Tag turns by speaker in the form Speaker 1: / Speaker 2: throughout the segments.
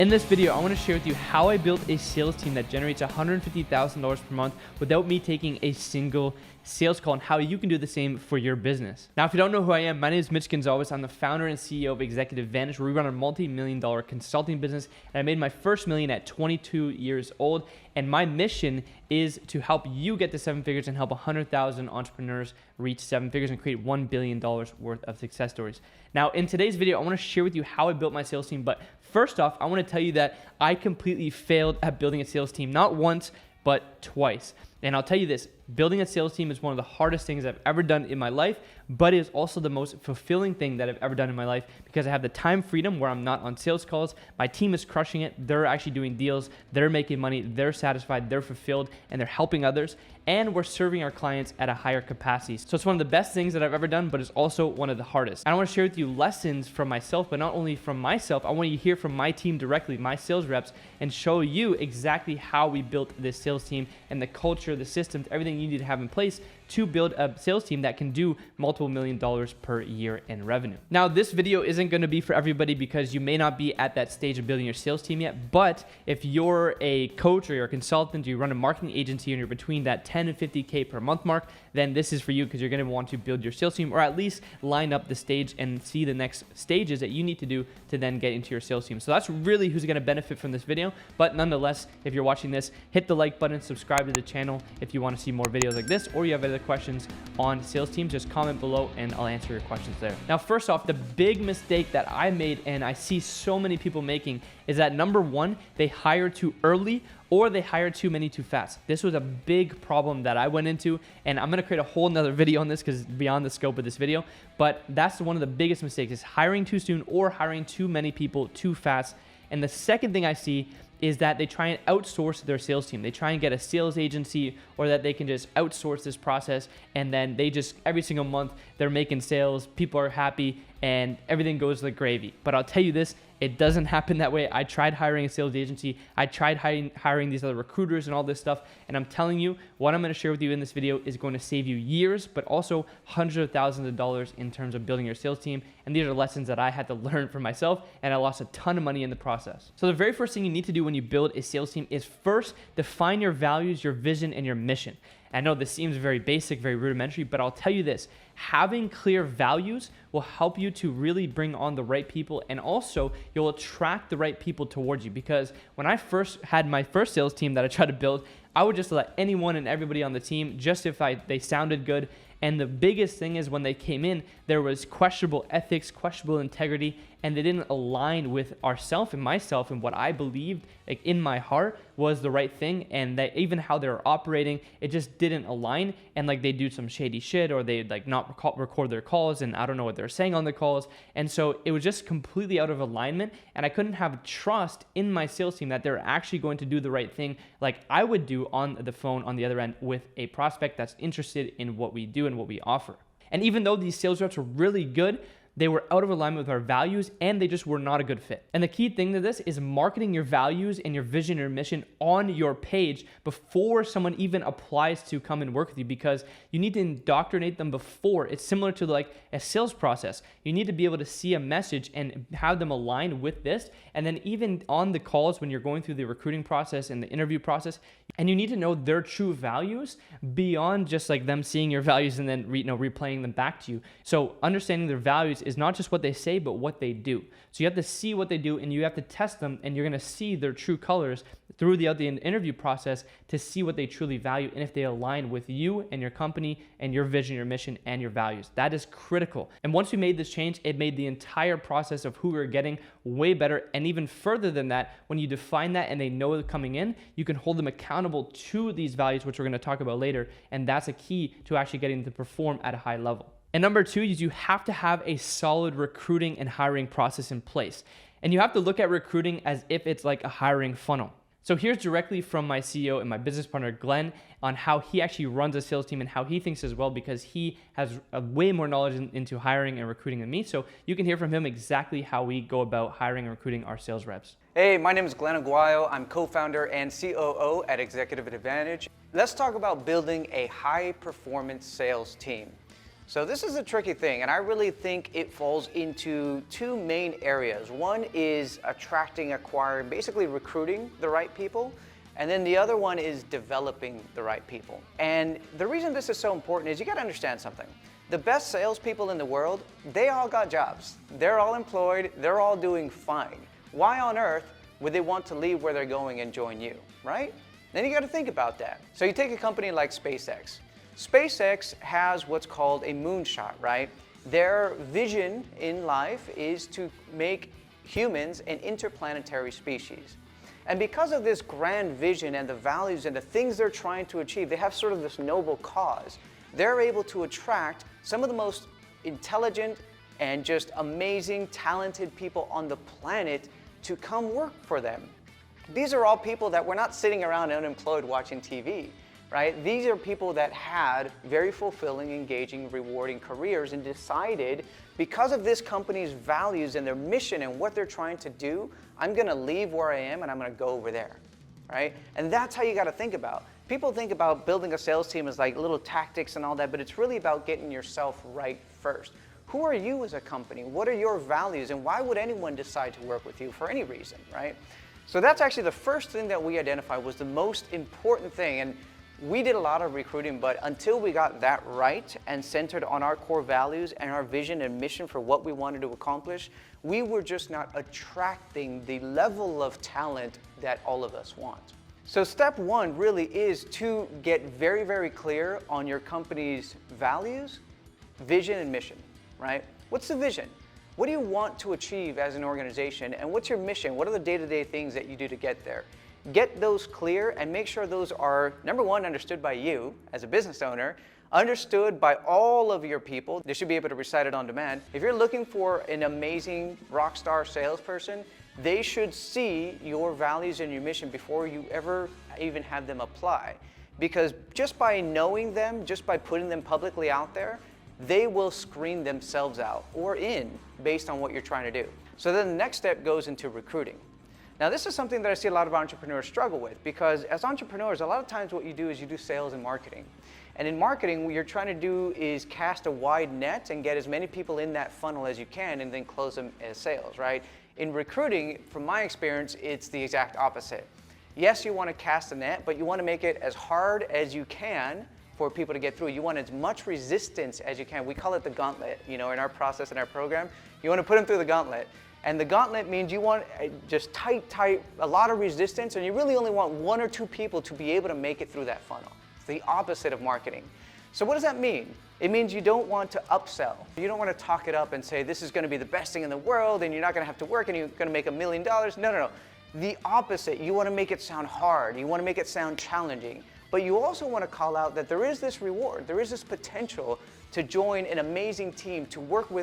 Speaker 1: In this video, I want to share with you how I built a sales team that generates $150,000 per month without me taking a single sales call, and how you can do the same for your business. Now, if you don't know who I am, my name is Mitch. I'm the founder and CEO of Executive Advantage, where we run a multi-million-dollar consulting business. And I made my first million at 22 years old. And my mission is to help you get to 7 figures and help 100,000 entrepreneurs reach 7 figures and create $1 billion worth of success stories. Now, in today's video, I want to share with you how I built my sales team. But first off, I want to tell you that I completely failed at building a sales team, not once, but twice. And I'll tell you this, building a sales team is one of the hardest things I've ever done in my life, but it is also the most fulfilling thing that I've ever done in my life, because I have the time freedom where I'm not on sales calls. My team is crushing it. They're actually doing deals. They're making money. They're satisfied. They're fulfilled, and they're helping others. And we're serving our clients at a higher capacity. So it's one of the best things that I've ever done, but it's also one of the hardest. I want to share with you lessons from myself, but not only from myself. I want you to hear from my team directly, my sales reps, and show you exactly how we built this sales team and the culture, the systems, everything you need to have in place to build a sales team that can do multiple $1 million per year in revenue. Now, this video isn't going to be for everybody, because you may not be at that stage of building your sales team yet. But if you're a coach or you're a consultant, you run a marketing agency, and you're between that 10 and 50K per month mark, then this is for you, because you're going to want to build your sales team, or at least line up the stage and see the next stages that you need to do to then get into your sales team. So that's really who's going to benefit from this video. But nonetheless, if you're watching this, hit the like button, subscribe to the channel if you want to see more videos like this, or you have other questions on sales teams, just comment below and I'll answer your questions there. Now, first off, the big mistake that I made, and I see so many people making, is that number one, they hire too early, or they hire too many too fast. This was a big problem that I went into, and I'm gonna create a whole nother video on this because it's beyond the scope of this video, but that's one of the biggest mistakes, is hiring too soon or hiring too many people too fast. And the second thing I see is that they try and outsource their sales team. They try and get a sales agency, or that they can just outsource this process, and then they just, every single month, they're making sales, people are happy, and everything goes like gravy. But I'll tell you this, it doesn't happen that way. I tried hiring a sales agency. I tried hiring these other recruiters and all this stuff. And I'm telling you, what I'm going to share with you in this video is going to save you years, but also hundreds of thousands of dollars in terms of building your sales team. And these are lessons that I had to learn for myself, and I lost a ton of money in the process. So the very first thing you need to do when you build a sales team is first define your values, your vision, and your mission. I know this seems very basic, very rudimentary, but I'll tell you this, having clear values will help you to really bring on the right people, and also you'll attract the right people towards you. Because when I first had my first sales team that I tried to build, I would just let anyone and everybody on the team, just if they sounded good. And the biggest thing is, when they came in, there was questionable ethics, questionable integrity, and they didn't align with ourselves and myself and what I believed, like in my heart, was the right thing. And that even how they were operating, it just didn't align. And like they do some shady shit, or they'd like not record their calls, and I don't know what they're saying on the calls. And so it was just completely out of alignment, and I couldn't have trust in my sales team that they're actually going to do the right thing, like I would do on the phone on the other end with a prospect that's interested in what we do and what we offer. And even though these sales reps were really good, they were out of alignment with our values, and they just were not a good fit. And the key thing to this is marketing your values and your vision or mission on your page before someone even applies to come and work with you, because you need to indoctrinate them before. It's similar to like a sales process. You need to be able to see a message and have them align with this. And then even on the calls, when you're going through the recruiting process and the interview process, and you need to know their true values beyond just like them seeing your values and then replaying them back to you. So understanding their values is not just what they say, but what they do. So you have to see what they do, and you have to test them, and you're going to see their true colors through the interview process to see what they truly value, and if they align with you and your company and your vision, your mission, and your values. That is critical. And once we made this change, it made the entire process of who we're getting way better. And even further than that, when you define that and they know they're coming in, you can hold them accountable to these values, which we're going to talk about later. And that's a key to actually getting them to perform at a high level. And number two is you have to have a solid recruiting and hiring process in place. And you have to look at recruiting as if it's like a hiring funnel. So here's directly from my CEO and my business partner, Glenn, on how he actually runs a sales team and how he thinks as well, because he has way more knowledge into hiring and recruiting than me. So you can hear from him exactly how we go about hiring and recruiting our sales reps.
Speaker 2: Hey, my name is Glenn Aguayo. I'm co-founder and COO at Executive Advantage. Let's talk about building a high-performance sales team. So this is a tricky thing, and I really think it falls into two main areas. One is attracting, acquiring, basically recruiting the right people, and then the other one is developing the right people. And the reason this is so important is you gotta understand something. The best salespeople in the world, they all got jobs. They're all employed, they're all doing fine. Why on earth would they want to leave where they're going and join you, right? Then you gotta think about that. So you take a company like SpaceX. SpaceX has what's called a moonshot, right? Their vision in life is to make humans an interplanetary species. And because of this grand vision and the values and the things they're trying to achieve, they have sort of this noble cause. They're able to attract some of the most intelligent and just amazing, talented people on the planet to come work for them. These are all people that were not sitting around unemployed watching TV. Right? These are people that had very fulfilling, engaging, rewarding careers and decided, because of this company's values and their mission and what they're trying to do, I'm gonna leave where I am and I'm gonna go over there, right? And that's how you gotta think about. People think about building a sales team as like little tactics and all that, but it's really about getting yourself right first. Who are you as a company? What are your values? And why would anyone decide to work with you for any reason, right? So that's actually the first thing that we identified was the most important thing. And we did a lot of recruiting, but until we got that right and centered on our core values and our vision and mission for what we wanted to accomplish, we were just not attracting the level of talent that all of us want. So step one really is to get very, very clear on your company's values, vision, and mission, right? What's the vision? What do you want to achieve as an organization? And what's your mission? What are the day-to-day things that you do to get there? Get those clear and make sure those are, number one, understood by you as a business owner, understood by all of your people. They should be able to recite it on demand. If you're looking for an amazing rock star salesperson, they should see your values and your mission before you ever even have them apply. Because just by knowing them, just by putting them publicly out there, they will screen themselves out or in based on what you're trying to do. So then the next step goes into recruiting. Now this is something that I see a lot of entrepreneurs struggle with, because as entrepreneurs, a lot of times what you do is you do sales and marketing. And in marketing, what you're trying to do is cast a wide net and get as many people in that funnel as you can and then close them as sales, right? In recruiting, from my experience, it's the exact opposite. Yes, you want to cast a net, but you want to make it as hard as you can for people to get through. You want as much resistance as you can. We call it the gauntlet, in our process, in our program. You want to put them through the gauntlet. And the gauntlet means you want just tight, a lot of resistance, and you really only want one or two people to be able to make it through that funnel. It's the opposite of marketing. So what does that mean? It means you don't want to upsell. You don't want to talk it up and say, this is going to be the best thing in the world, and you're not going to have to work, and you're going to make $1 million. No. The opposite. You want to make it sound hard. You want to make it sound challenging. But you also want to call out that there is this reward. There is this potential to join an amazing team, to work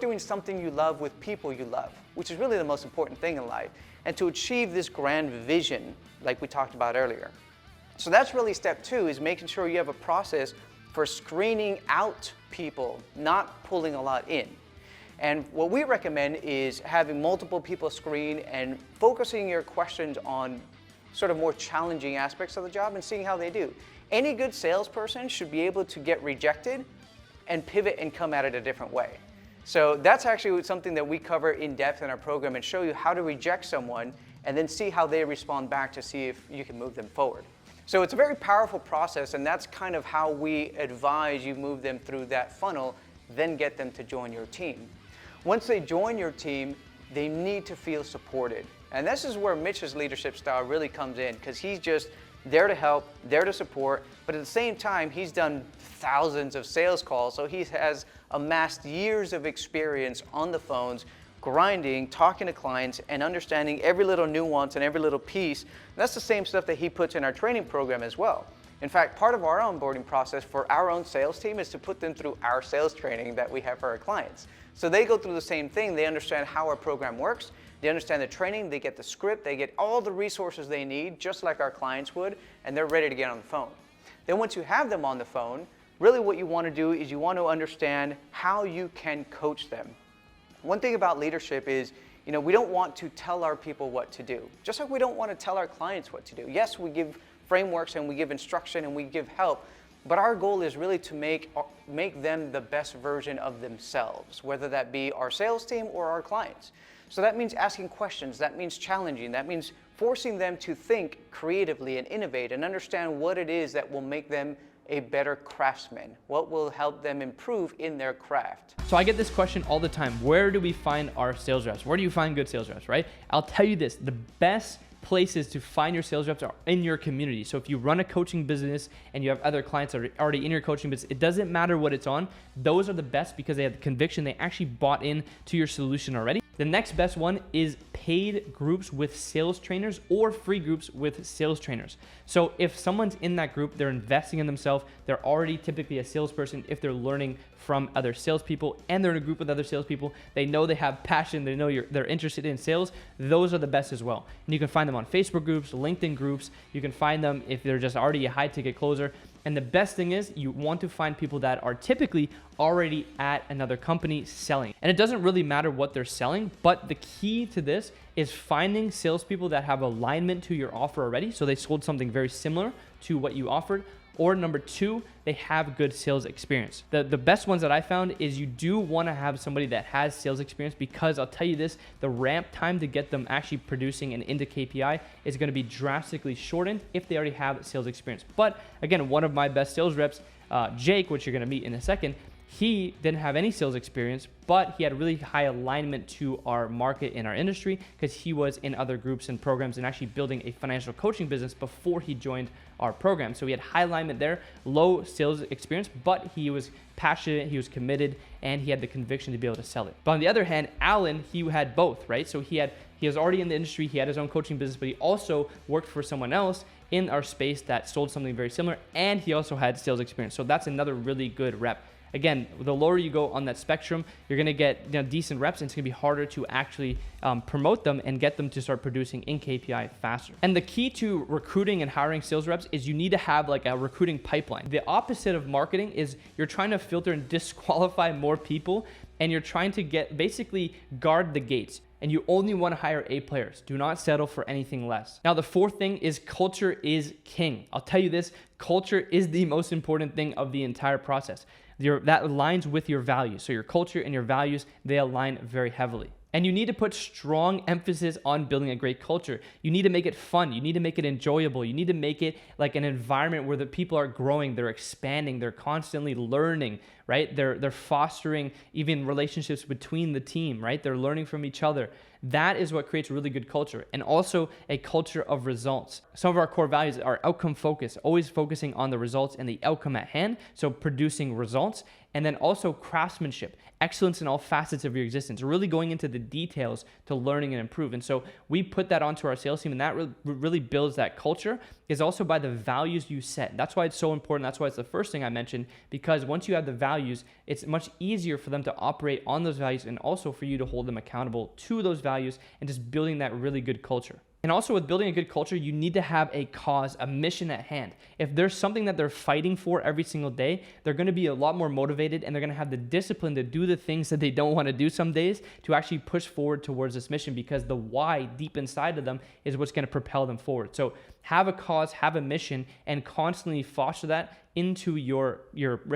Speaker 2: doing something you love with people you love, which is really the most important thing in life, and to achieve this grand vision like we talked about earlier. So that's really step two, is making sure you have a process for screening out people, not pulling a lot in. And what we recommend is having multiple people screen and focusing your questions on sort of more challenging aspects of the job and seeing how they do. Any good salesperson should be able to get rejected and pivot and come at it a different way. So that's actually something that we cover in depth in our program and show you how to reject someone and then see how they respond back to see if you can move them forward. So it's a very powerful process, and that's kind of how we advise you move them through that funnel, then get them to join your team. Once they join your team, they need to feel supported. And this is where Mitch's leadership style really comes in, because he's just there to help, there to support, but at the same time, he's done thousands of sales calls, so he has amassed years of experience on the phones, grinding, talking to clients, and understanding every little nuance and every little piece. And that's the same stuff that he puts in our training program as well. In fact, part of our onboarding process for our own sales team is to put them through our sales training that we have for our clients. So they go through the same thing. They understand how our program works. They understand the training. They get the script. They get all the resources they need, just like our clients would, and they're ready to get on the phone. Then once you have them on the phone, really what you want to do is you want to understand how you can coach them. One thing about leadership is, we don't want to tell our people what to do, just like we don't want to tell our clients what to do. Yes, we give frameworks and we give instruction and we give help, But our goal is really to make them the best version of themselves, whether that be our sales team or our clients. So that means asking questions, that means challenging, that means forcing them to think creatively and innovate and understand what it is that will make them a better craftsman, what will help them improve in their craft.
Speaker 1: So I get this question all the time. Where do we find our sales reps? Where do you find good sales reps, right? I'll tell you this, the best places to find your sales reps are in your community. So if you run a coaching business and you have other clients that are already in your coaching business, it doesn't matter what it's on. Those are the best because they have the conviction. They actually bought in to your solution already. The next best one is paid groups with sales trainers or free groups with sales trainers. So if someone's in that group, they're investing in themselves, they're already typically a salesperson if they're learning from other salespeople and they're in a group with other salespeople, they know they have passion, they know they're interested in sales, those are the best as well. And you can find them on Facebook groups, LinkedIn groups, you can find them if they're just already a high ticket closer. And the best thing is you want to find people that are typically already at another company selling. And it doesn't really matter what they're selling, but the key to this is finding salespeople that have alignment to your offer already. So they sold something very similar to what you offered. Or number two, they have good sales experience. The best ones that I found is you do want to have somebody that has sales experience because I'll tell you this, the ramp time to get them actually producing and into KPI is going to be drastically shortened if they already have sales experience. But again, one of my best sales reps, Jake, which you're going to meet in a second, he didn't have any sales experience, but he had really high alignment to our market in our industry because he was in other groups and programs and actually building a financial coaching business before he joined our program. So he had high alignment there, low sales experience, but he was passionate, he was committed, and he had the conviction to be able to sell it. But on the other hand, Alan, he had both, right? So he was already in the industry, he had his own coaching business, but he also worked for someone else in our space that sold something very similar, and he also had sales experience. So that's another really good rep. Again, the lower you go on that spectrum, you're going to get decent reps, and it's going to be harder to actually promote them and get them to start producing in KPI faster. And the key to recruiting and hiring sales reps is you need to have like a recruiting pipeline. The opposite of marketing is you're trying to filter and disqualify more people, and you're trying to basically guard the gates. And you only want to hire A players. Do not settle for anything less. Now, the fourth thing is culture is king. I'll tell you this, culture is the most important thing of the entire process. That aligns with your values. So your culture and your values, they align very heavily. And you need to put strong emphasis on building a great culture. You need to make it fun. You need to make it enjoyable. You need to make it like an environment where the people are growing, they're expanding, they're constantly learning, right? They're fostering even relationships between the team, right? They're learning from each other. That is what creates a really good culture, and also a culture of results. Some of our core values are outcome focused, always focusing on the results and the outcome at hand, so producing results, and then also craftsmanship, excellence in all facets of your existence, really going into the details to learning and improve. And so we put that onto our sales team, and that really builds that culture, is also by the values you set. That's why it's so important. That's why it's the first thing I mentioned, because once you have the values, it's much easier for them to operate on those values and also for you to hold them accountable to those values and just building that really good culture. And also with building a good culture, you need to have a cause, a mission at hand. If there's something that they're fighting for every single day, they're going to be a lot more motivated, and they're going to have the discipline to do the things that they don't want to do some days to actually push forward towards this mission, because the why deep inside of them is what's going to propel them forward. So have a cause, have a mission, and constantly foster that into your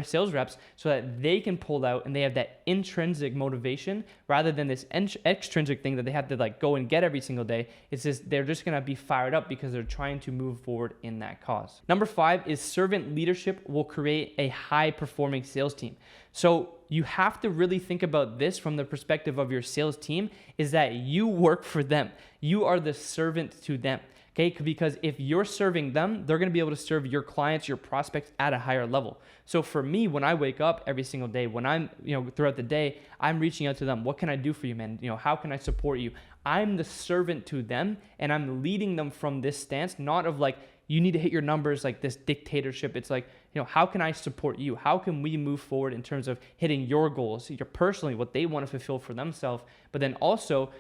Speaker 1: sales reps so that they can pull out and they have that intrinsic motivation rather than this extrinsic thing that they have to like go and get every single day. It's just they're just going to be fired up because they're trying to move forward in that cause. Number 5 is servant leadership will create a high performing sales team. So you have to really think about this from the perspective of your sales team, is that you work for them. You are the servant to them. Okay, because if you're serving them, they're going to be able to serve your clients, your prospects at a higher level. So for me, when I wake up every single day, when I'm, throughout the day, I'm reaching out to them. What can I do for you, man? How can I support you? I'm the servant to them, and I'm leading them from this stance, not of like, you need to hit your numbers, like this dictatorship. It's like, how can I support you? How can we move forward in terms of hitting your goals, your personally, what they want to fulfill for themselves, but then also,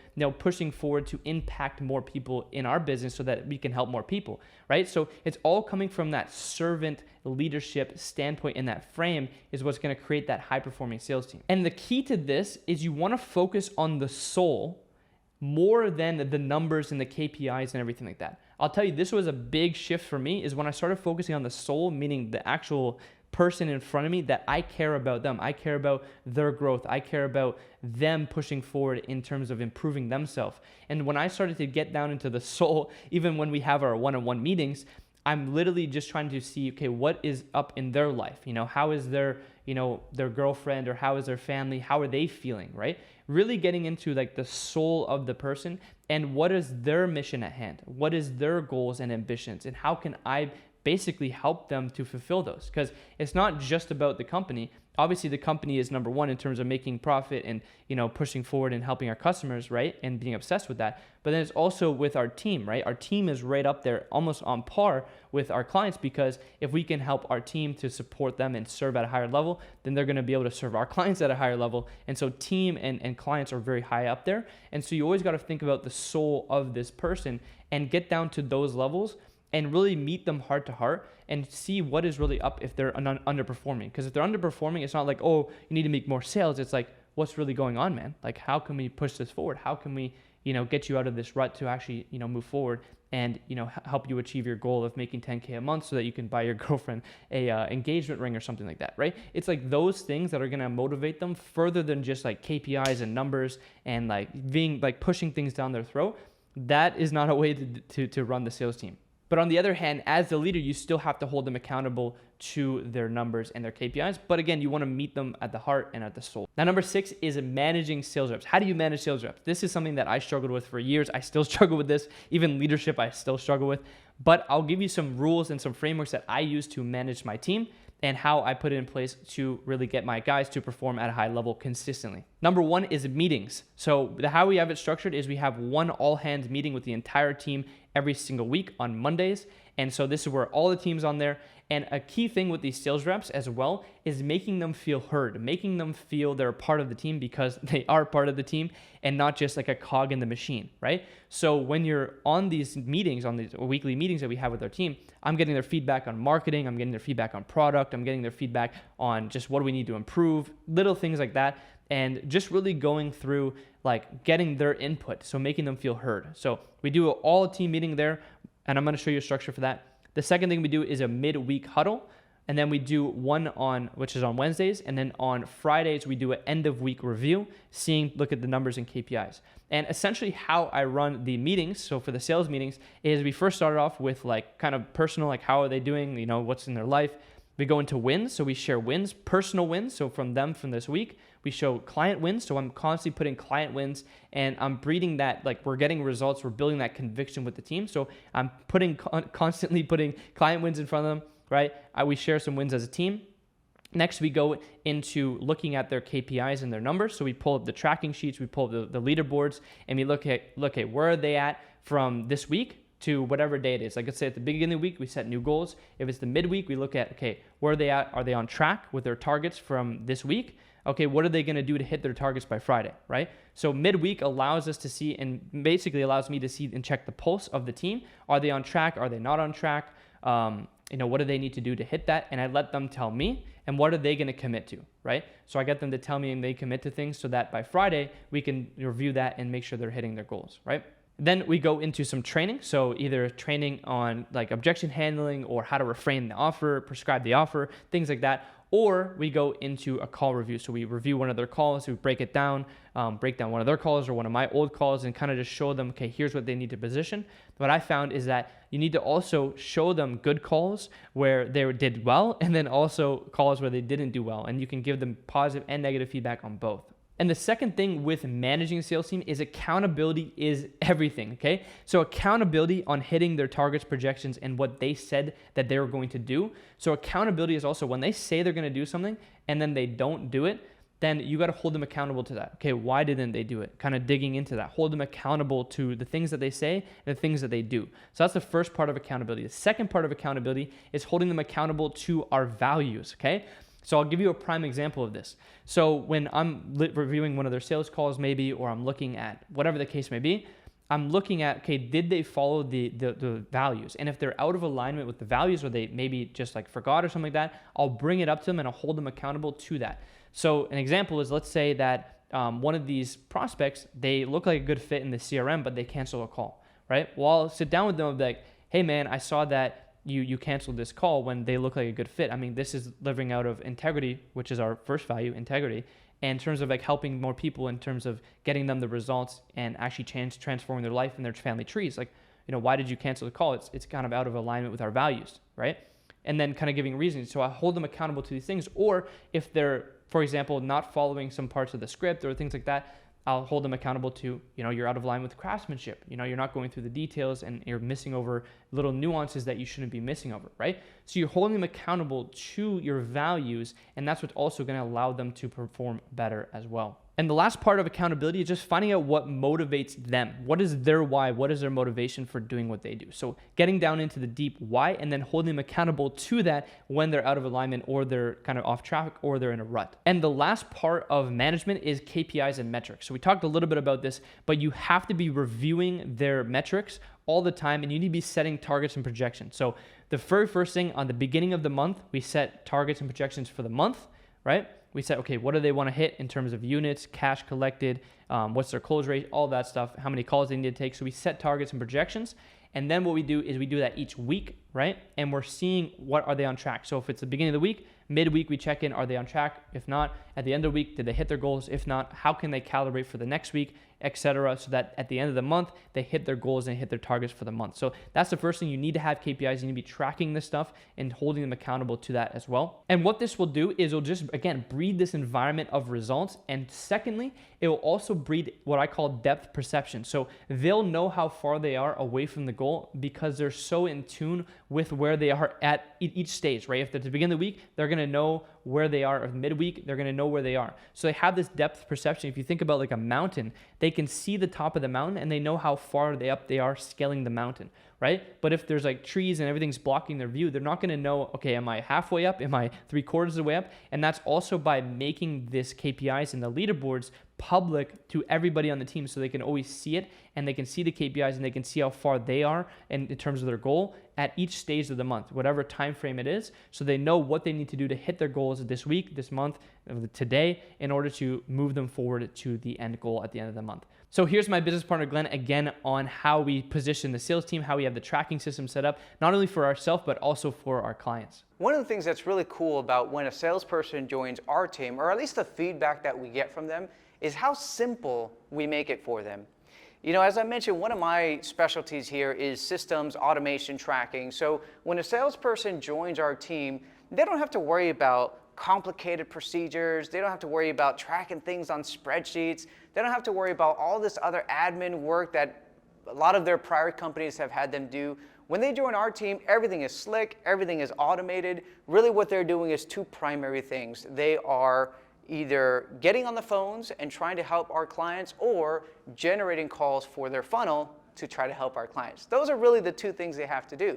Speaker 1: pushing forward to impact more people in our business so that we can help more people, right? So it's all coming from that servant leadership standpoint, and that frame is what's going to create that high performing sales team. And the key to this is you want to focus on the soul more than the numbers and the KPIs and everything like that. I'll tell you, this was a big shift for me, is when I started focusing on the soul, meaning the actual person in front of me that I care about them. I care about their growth. I care about them pushing forward in terms of improving themselves. And when I started to get down into the soul, even when we have our one-on-one meetings, I'm literally just trying to see, okay, what is up in their life? How is their girlfriend, or how is their family? How are they feeling, right? Really getting into like the soul of the person and what is their mission at hand? What is their goals and ambitions? And how can I basically help them to fulfill those? Because it's not just about the company. Obviously, the company is number one in terms of making profit and pushing forward and helping our customers, right? And being obsessed with that. But then it's also with our team, right? Our team is right up there, almost on par with our clients, because if we can help our team to support them and serve at a higher level, then they're going to be able to serve our clients at a higher level. And so team and clients are very high up there. And so you always got to think about the soul of this person and get down to those levels and really meet them heart to heart and see what is really up if they're underperforming. Because if they're underperforming, it's not like, oh, you need to make more sales. It's like, what's really going on, man? Like, how can we push this forward? How can we, get you out of this rut to actually, move forward and, help you achieve your goal of making 10K a month so that you can buy your girlfriend a engagement ring or something like that, right? It's like those things that are going to motivate them further than just like KPIs and numbers and like being like pushing things down their throat. That is not a way to run the sales team. But on the other hand, as the leader, you still have to hold them accountable to their numbers and their KPIs. But again, you want to meet them at the heart and at the soul. Now, number 6 is managing sales reps. How do you manage sales reps? This is something that I struggled with for years. I still struggle with this. Even leadership, I still struggle with. But I'll give you some rules and some frameworks that I use to manage my team and how I put it in place to really get my guys to perform at a high level consistently. Number 1 is meetings. So how we have it structured is we have one all hands meeting with the entire team every single week on Mondays. And so this is where all the team's on there. And a key thing with these sales reps as well is making them feel heard, making them feel they're a part of the team because they are part of the team and not just like a cog in the machine, right? So when you're on these meetings, on these weekly meetings that we have with our team, I'm getting their feedback on marketing, I'm getting their feedback on product, I'm getting their feedback on just what do we need to improve, little things like that. And just really going through like getting their input, so making them feel heard. So we do an all team meeting there, and I'm going to show you a structure for that. The second thing we do is a midweek huddle, and then we do one which is on Wednesdays, and then on Fridays we do an end of week review, look at the numbers and KPIs. And essentially how I run the meetings, so for the sales meetings, is we first started off with like kind of personal, like how are they doing, what's in their life. We go into wins, so we share wins, personal wins, so from this week. We show client wins, so I'm constantly putting client wins, and I'm breeding that, like we're getting results, we're building that conviction with the team. So I'm constantly putting client wins in front of them, right? We share some wins as a team. Next, we go into looking at their KPIs and their numbers. So we pull up the tracking sheets, we pull up the leaderboards, and we look at where are they at from this week to whatever day it is. Like let's say at the beginning of the week, we set new goals. If it's the midweek, we look at, okay, where are they at? Are they on track with their targets from this week? Okay, what are they going to do to hit their targets by Friday, right? So midweek allows us to see, and basically allows me to see and check the pulse of the team. Are they on track? Are they not on track? What do they need to do to hit that? And I let them tell me, and what are they going to commit to, right? So I get them to tell me and they commit to things so that by Friday, we can review that and make sure they're hitting their goals, right? Then we go into some training. So either training on like objection handling or how to reframe the offer, prescribe the offer, things like that. Or we go into a call review. So we review one of their calls, we break it down, break down one of their calls or one of my old calls and kind of just show them, okay, here's what they need to position. What I found is that you need to also show them good calls where they did well and then also calls where they didn't do well. And you can give them positive and negative feedback on both. And the second thing with managing a sales team is accountability is everything, okay? So accountability on hitting their targets, projections, and what they said that they were going to do. So accountability is also when they say they're going to do something and then they don't do it, then you got to hold them accountable to that. Okay, why didn't they do it? Kind of digging into that. Hold them accountable to the things that they say and the things that they do. So that's the first part of accountability. The second part of accountability is holding them accountable to our values, okay? So I'll give you a prime example of this. So when I'm reviewing one of their sales calls maybe, or I'm looking at whatever the case may be, I'm looking at, okay, did they follow the values? And if they're out of alignment with the values or they maybe just like forgot or something like that, I'll bring it up to them and I'll hold them accountable to that. So an example is, let's say that one of these prospects, they look like a good fit in the CRM, but they cancel a call, right? Well, I'll sit down with them and be like, hey man, I saw that you canceled this call when they look like a good fit. I mean, this is living out of integrity, which is our first value, integrity. And in terms of like helping more people, in terms of getting them the results and actually transforming their life and their family trees. Like, why did you cancel the call? It's kind of out of alignment with our values, right? And then kind of giving reasons. So I hold them accountable to these things. Or if they're, for example, not following some parts of the script or things like that, I'll hold them accountable to, you're out of line with craftsmanship. You're not going through the details and you're missing over little nuances that you shouldn't be missing over, right? So you're holding them accountable to your values, and that's what's also going to allow them to perform better as well. And the last part of accountability is just finding out what motivates them. What is their why? What is their motivation for doing what they do? So getting down into the deep why and then holding them accountable to that when they're out of alignment or they're kind of off track or they're in a rut. And the last part of management is KPIs and metrics. So we talked a little bit about this, but you have to be reviewing their metrics all the time, and you need to be setting targets and projections. So the very first thing on the beginning of the month, we set targets and projections for the month, right? We said, okay, what do they want to hit in terms of units, cash collected, what's their close rate, all that stuff, how many calls they need to take. So we set targets and projections. And then what we do is we do that each week, right? And we're seeing what are they on track. So if it's the beginning of the week, midweek we check in, are they on track? If not, at the end of the week, did they hit their goals? If not, how can they calibrate for the next week, etc., so that at the end of the month, they hit their goals and hit their targets for the month. So that's the first thing. You need to have KPIs. You need to be tracking this stuff and holding them accountable to that as well. And what this will do is it'll just, again, breed this environment of results. And secondly, it will also breed what I call depth perception. So they'll know how far they are away from the goal because they're so in tune with where they are at each stage, right? If they're at the beginning of the week, they're going to know where they are. Or midweek, they're going to know where they are. So they have this depth perception. If you think about like a mountain, they can see the top of the mountain and they know how far they are scaling the mountain, right? But if there's like trees and everything's blocking their view, they're not going to know, okay, am I halfway up? Am I 3/4 of the way up? And that's also by making this KPIs and the leaderboards public to everybody on the team so they can always see it and they can see the KPIs and they can see how far they are in terms of their goal at each stage of the month, whatever time frame it is, so they know what they need to do to hit their goals this week, this month, today, in order to move them forward to the end goal at the end of the month. So here's my business partner, Glenn, again on how we position the sales team, how we have the tracking system set up, not only for ourselves, but also for our clients.
Speaker 2: One of the things that's really cool about when a salesperson joins our team, or at least the feedback that we get from them, is how simple we make it for them. As I mentioned, one of my specialties here is systems, automation, tracking. So when a salesperson joins our team, they don't have to worry about complicated procedures. They don't have to worry about tracking things on spreadsheets. They don't have to worry about all this other admin work that a lot of their prior companies have had them do. When they join our team, everything is slick, everything is automated. Really what they're doing is two primary things. They are either getting on the phones and trying to help our clients or generating calls for their funnel to try to help our clients. Those are really the two things they have to do.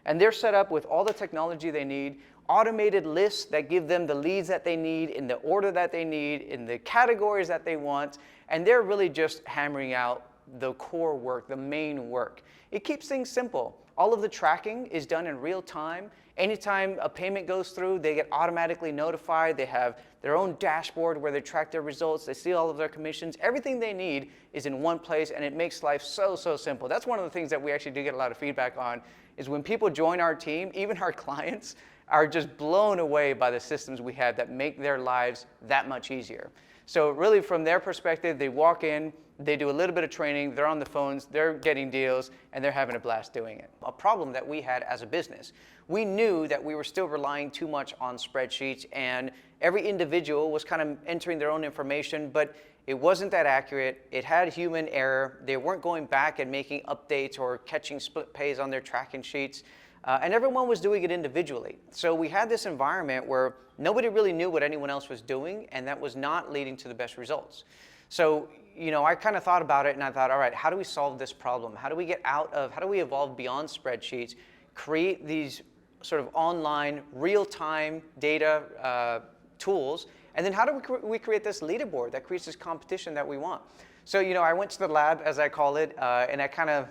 Speaker 2: And they're set up with all the technology they need, automated lists that give them the leads that they need in the order that they need, in the categories that they want, and they're really just hammering out the core work, the main work. It keeps things simple. All of the tracking is done in real time. Anytime a payment goes through, they get automatically notified. They have their own dashboard where they track their results. They see all of their commissions. Everything they need is in one place, and it makes life so simple. That's one of the things that we actually do get a lot of feedback on, is when people join our team, even our clients are just blown away by the systems we have that make their lives that much easier. So really from their perspective, they walk in, they do a little bit of training, they're on the phones, they're getting deals, and they're having a blast doing it. A problem that we had as a business, we knew that we were still relying too much on spreadsheets, and every individual was kind of entering their own information, but it wasn't that accurate. It had human error. They weren't going back and making updates or catching split pays on their tracking sheets. And everyone was doing it individually. So we had this environment where nobody really knew what anyone else was doing, and that was not leading to the best results. So, I kind of thought about it and I thought, all right, how do we solve this problem? How do we evolve beyond spreadsheets, create these sort of online, real-time data tools, and then how do we create this leaderboard that creates this competition that we want? So, I went to the lab, as I call it, and I kind of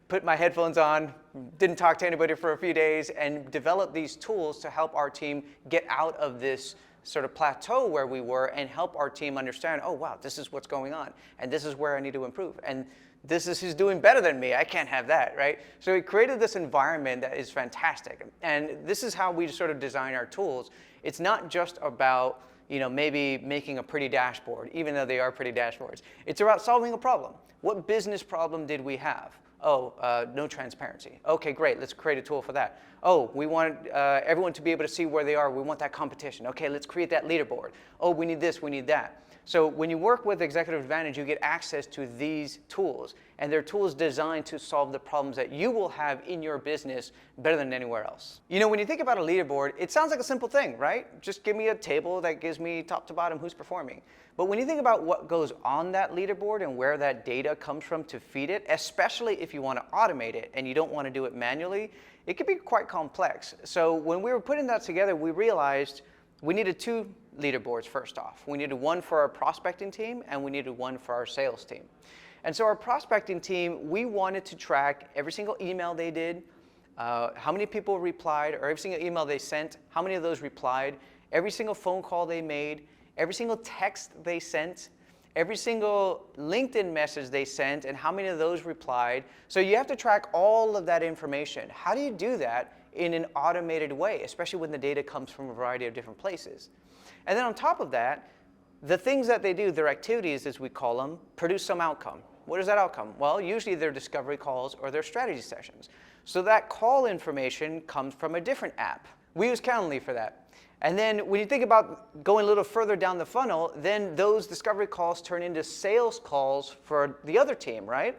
Speaker 2: put my headphones on, didn't talk to anybody for a few days, and developed these tools to help our team get out of this sort of plateau where we were and help our team understand, oh wow, this is what's going on, and this is where I need to improve. And this is who's doing better than me. I can't have that, right? So we created this environment that is fantastic. And this is how we sort of design our tools. It's not just about, maybe making a pretty dashboard, even though they are pretty dashboards. It's about solving a problem. What business problem did we have? Oh, no transparency. Okay, great, let's create a tool for that. Oh, we want everyone to be able to see where they are. We want that competition. Okay, let's create that leaderboard. Oh, we need this, we need that. So when you work with Executive Advantage, you get access to these tools, and they're tools designed to solve the problems that you will have in your business better than anywhere else. When you think about a leaderboard, it sounds like a simple thing, right? Just give me a table that gives me top to bottom who's performing. But when you think about what goes on that leaderboard and where that data comes from to feed it, especially if you want to automate it and you don't want to do it manually, it can be quite complex. So when we were putting that together, we realized we needed two leaderboards first off. We needed one for our prospecting team, and we needed one for our sales team. And so our prospecting team, we wanted to track every single email they did, how many people replied, or every single email they sent, how many of those replied, every single phone call they made, every single text they sent, every single LinkedIn message they sent, and how many of those replied. So you have to track all of that information. How do you do that in an automated way, especially when the data comes from a variety of different places? And then on top of that, the things that they do, their activities as we call them, produce some outcome. What is that outcome? Well, usually they're discovery calls or their strategy sessions. So that call information comes from a different app. We use Calendly for that. And then when you think about going a little further down the funnel, then those discovery calls turn into sales calls for the other team, right?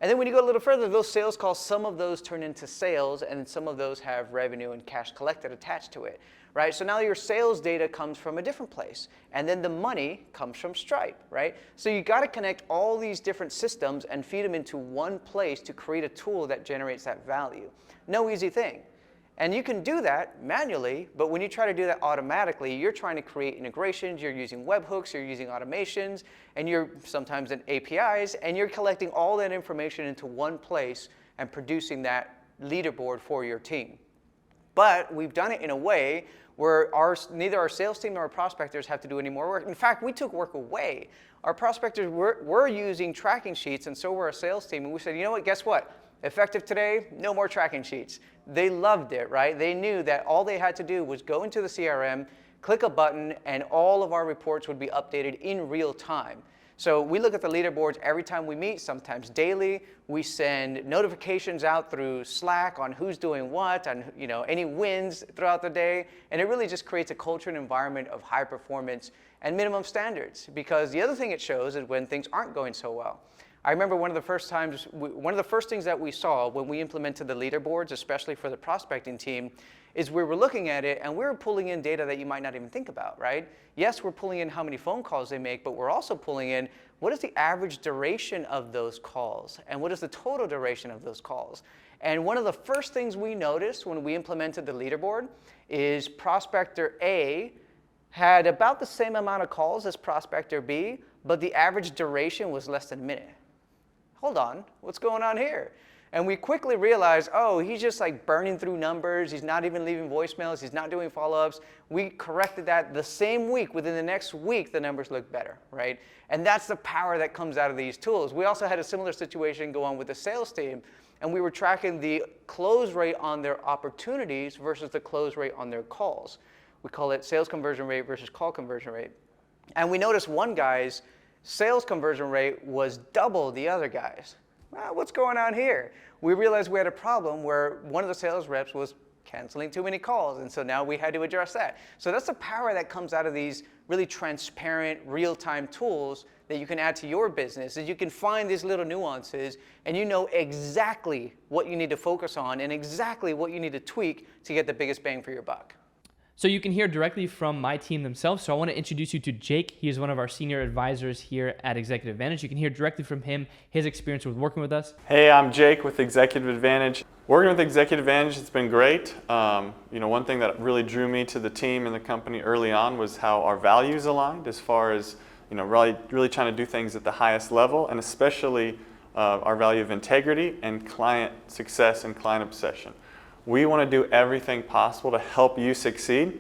Speaker 2: And then when you go a little further, those sales calls, some of those turn into sales, and some of those have revenue and cash collected attached to it, right? So now your sales data comes from a different place, and then the money comes from Stripe, right? So you got to connect all these different systems and feed them into one place to create a tool that generates that value. No easy thing. And you can do that manually, but when you try to do that automatically, you're trying to create integrations, you're using webhooks, you're using automations, and you're sometimes in APIs, and you're collecting all that information into one place and producing that leaderboard for your team. But we've done it in a way where neither our sales team nor our prospectors have to do any more work. In fact, we took work away. Our prospectors were using tracking sheets, and so were our sales team, and we said, you know what, guess what? Effective today, no more tracking sheets. They loved it, right? They knew that all they had to do was go into the CRM, click a button, and all of our reports would be updated in real time. So we look at the leaderboards every time we meet, sometimes daily. We send notifications out through Slack on who's doing what, on any wins throughout the day, and it really just creates a culture and environment of high performance and minimum standards. Because the other thing it shows is when things aren't going so well. I remember one of the first things that we saw when we implemented the leaderboards, especially for the prospecting team, is we were looking at it and we were pulling in data that you might not even think about, right? Yes, we're pulling in how many phone calls they make, but we're also pulling in what is the average duration of those calls and what is the total duration of those calls. And one of the first things we noticed when we implemented the leaderboard is prospector A had about the same amount of calls as prospector B, but the average duration was less than a minute. Hold on, what's going on here? And we quickly realized, oh, he's just like burning through numbers. He's not even leaving voicemails. He's not doing follow-ups. We corrected that the same week. Within the next week, the numbers look better, right? And that's the power that comes out of these tools. We also had a similar situation go on with the sales team, and we were tracking the close rate on their opportunities versus the close rate on their calls. We call it sales conversion rate versus call conversion rate. And we noticed one guy's sales conversion rate was double the other guy's. Well, what's going on here? We realized we had a problem where one of the sales reps was canceling too many calls, and so now we had to address that. So that's the power that comes out of these really transparent, real-time tools that you can add to your business, is you can find these little nuances, and you know exactly what you need to focus on and exactly what you need to tweak to get the biggest bang for your buck.
Speaker 1: So you can hear directly from my team themselves. So I want to introduce you to Jake. He is one of our senior advisors here at Executive Advantage. You can hear directly from him, his experience with working with us.
Speaker 3: Hey, I'm Jake with Executive Advantage. Working with Executive Advantage, it's been great. One thing that really drew me to the team and the company early on was how our values aligned, as far as really trying to do things at the highest level, and especially our value of integrity and client success and client obsession. We want to do everything possible to help you succeed.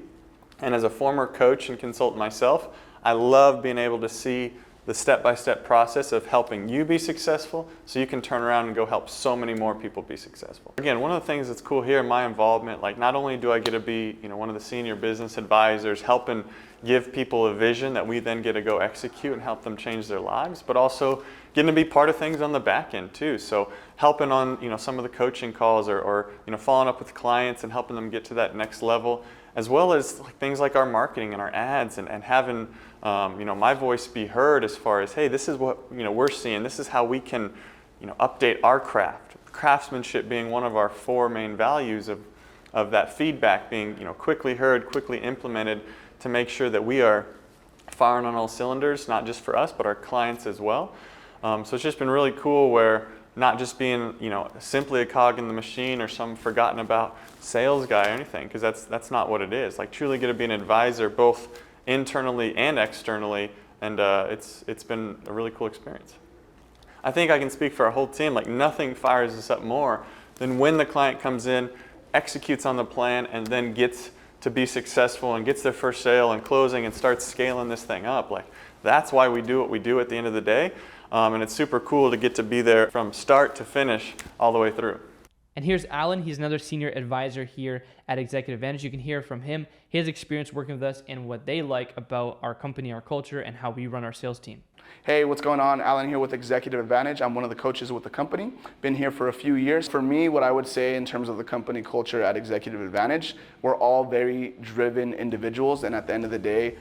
Speaker 3: And as a former coach and consultant myself, I love being able to see the step-by-step process of helping you be successful so you can turn around and go help so many more people be successful. Again, one of the things that's cool here in my involvement, like not only do I get to be, one of the senior business advisors helping give people a vision that we then get to go execute and help them change their lives, but also getting to be part of things on the back end too. So helping on, some of the coaching calls or following up with clients and helping them get to that next level, as well as things like our marketing and our ads and having my voice be heard as far as, hey, this is what we're seeing. This is how we can update our craft. Craftsmanship being one of our 4 main values of that feedback being quickly heard, quickly implemented to make sure that we are firing on all cylinders, not just for us but our clients as well. So it's just been really cool where not just being simply a cog in the machine or some forgotten about sales guy or anything, because that's not what it is. Like truly get to be an advisor both internally and externally, and it's been a really cool experience. I think I can speak for our whole team, like nothing fires us up more than when the client comes in, executes on the plan, and then gets to be successful and gets their first sale and closing and starts scaling this thing up. Like that's why we do what we do at the end of the day, and it's super cool to get to be there from start to finish all the way through.
Speaker 1: And here's Alan. He's another senior advisor here at Executive Advantage. You can hear from him, his experience working with us and what they like about our company, our culture, and how we run our sales team.
Speaker 4: Hey, what's going on? Alan here with Executive Advantage. I'm one of the coaches with the company. Been here for a few years. For me, what I would say in terms of the company culture at Executive Advantage, we're all very driven individuals, and at the end of the day,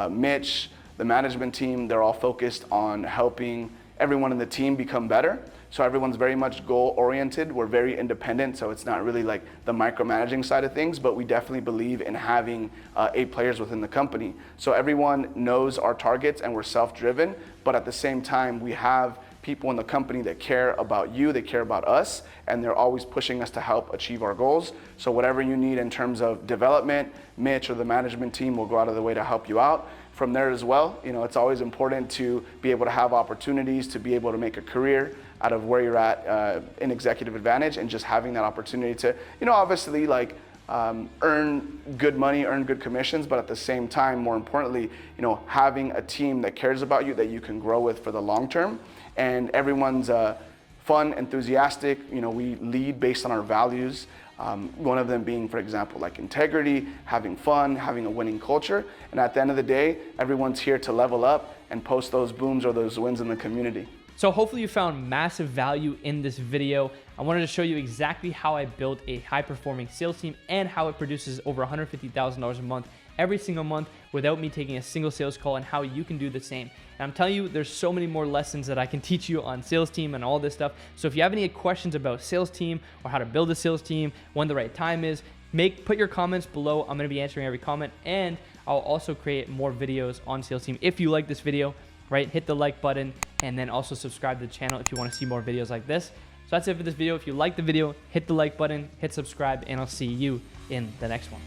Speaker 4: Mitch, the management team, they're all focused on helping everyone in the team become better. So everyone's very much goal-oriented. We're very independent, so it's not really like the micromanaging side of things, but we definitely believe in having A players within the company. So everyone knows our targets and we're self-driven, but at the same time, we have people in the company that care about you, they care about us, and they're always pushing us to help achieve our goals. So whatever you need in terms of development, Mitch or the management team will go out of the way to help you out. From there as well, it's always important to be able to have opportunities, to be able to make a career out of where you're at in Executive Advantage, and just having that opportunity to, obviously earn good money, earn good commissions, but at the same time, more importantly, having a team that cares about you, that you can grow with for the long term. And everyone's fun, enthusiastic. We lead based on our values. One of them being, for example, like integrity, having fun, having a winning culture. And at the end of the day, everyone's here to level up and post those booms or those wins in the community.
Speaker 1: So hopefully you found massive value in this video. I wanted to show you exactly how I built a high-performing sales team and how it produces over $150,000 a month every single month without me taking a single sales call, and how you can do the same. And I'm telling you, there's so many more lessons that I can teach you on sales team and all this stuff. So if you have any questions about sales team or how to build a sales team, when the right time is, put your comments below. I'm gonna be answering every comment, and I'll also create more videos on sales team. If you like this video, right, hit the like button, and then also subscribe to the channel if you wanna see more videos like this. So that's it for this video. If you like the video, hit the like button, hit subscribe, and I'll see you in the next one.